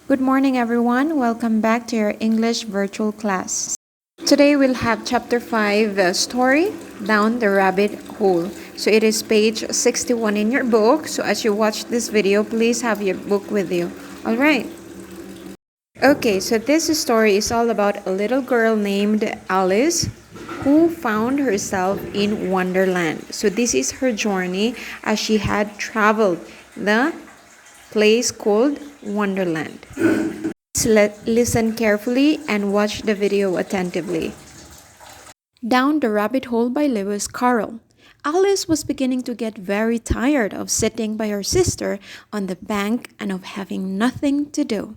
Good morning, everyone. Welcome back to your English virtual class. Today we'll have chapter 5, the story Down the Rabbit Hole. So it is page 61 in your book. So as you watch this video, please have your book with you. All right. Okay, so this story is all about a little girl named Alice who found herself in Wonderland. So this is her journey as she had traveled the place called Wonderland. Listen carefully and watch the video attentively. Down the Rabbit Hole by Lewis Carroll. Alice was beginning to get very tired of sitting by her sister on the bank and of having nothing to do.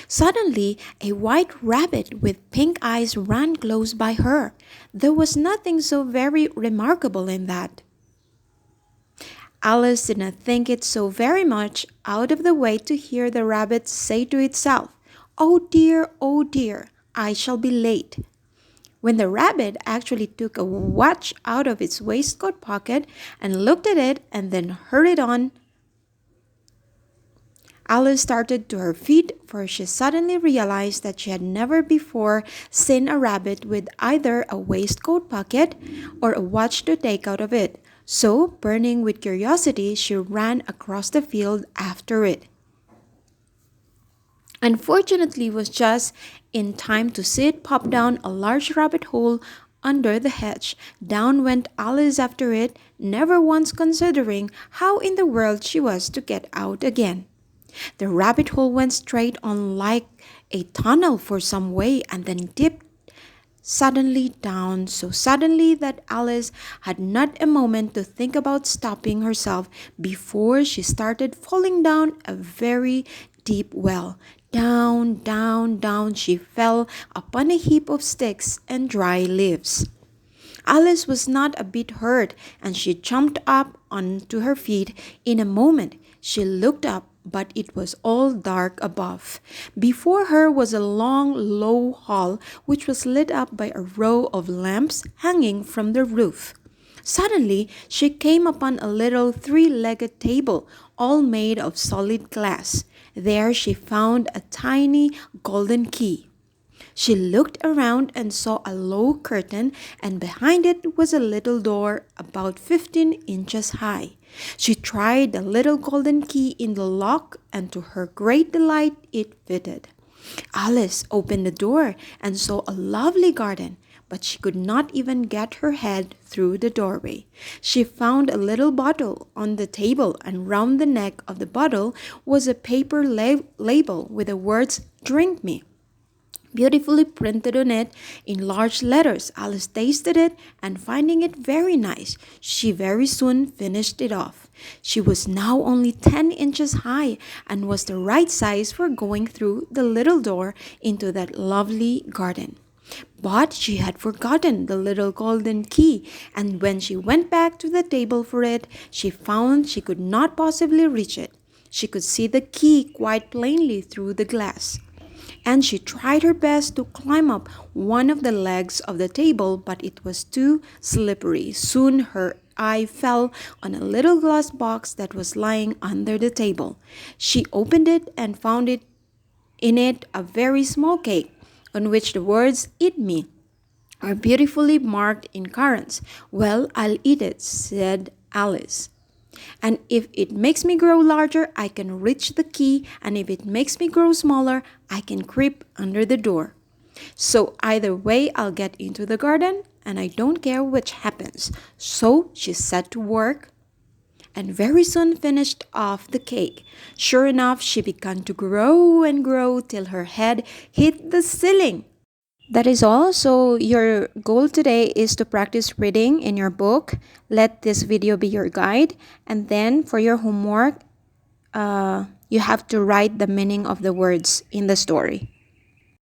Suddenly, a white rabbit with pink eyes ran close by her. There was nothing so very remarkable in that. Alice did not think it so very much out of the way to hear the rabbit say to itself, oh dear, I shall be late." When the rabbit actually took a watch out of its waistcoat pocket and looked at it and then hurried on, Alice started to her feet, for she suddenly realized that she had never before seen a rabbit with either a waistcoat pocket or a watch to take out of it. So, burning with curiosity, she ran across the field after it. Unfortunately, it was just in time to see it pop down a large rabbit hole under the hedge. Down went Alice after it, never once considering how in the world she was to get out again. The rabbit hole went straight on like a tunnel for some way and then dipped suddenly down, so suddenly that Alice had not a moment to think about stopping herself before she started falling down a very deep well. Down, down, down she fell upon a heap of sticks and dry leaves. Alice was not a bit hurt, and she jumped up onto her feet in a moment. She looked up, but it was all dark above. Before her was a long, low hall, which was lit up by a row of lamps hanging from the roof. Suddenly, she came upon a little three-legged table, all made of solid glass. There she found a tiny golden key. She looked around and saw a low curtain, and behind it was a little door about 15 inches high. She tried the little golden key in the lock, and to her great delight it fitted. Alice opened the door and saw a lovely garden, but she could not even get her head through the doorway. She found a little bottle on the table, and round the neck of the bottle was a paper label with the words, "Drink me," beautifully printed on it in large letters. Alice tasted it, and finding it very nice, she very soon finished it off. She was now only 10 inches high and was the right size for going through the little door into that lovely garden. But she had forgotten the little golden key, and when she went back to the table for it, she found she could not possibly reach it. She could see the key quite plainly through the glass, and she tried her best to climb up one of the legs of the table, but it was too slippery. Soon her eye fell on a little glass box that was lying under the table. She opened it and found in it a very small cake on which the words "Eat me" are beautifully marked in currants. "Well, I'll eat it," said Alice. "And if it makes me grow larger, I can reach the key, and if it makes me grow smaller, I can creep under the door. So either way, I'll get into the garden, and I don't care which happens." So she set to work and very soon finished off the cake. Sure enough, she began to grow and grow till her head hit the ceiling. That is all. So your goal today is to practice reading in your book. Let this video be your guide. And then for your homework, you have to write the meaning of the words in the story.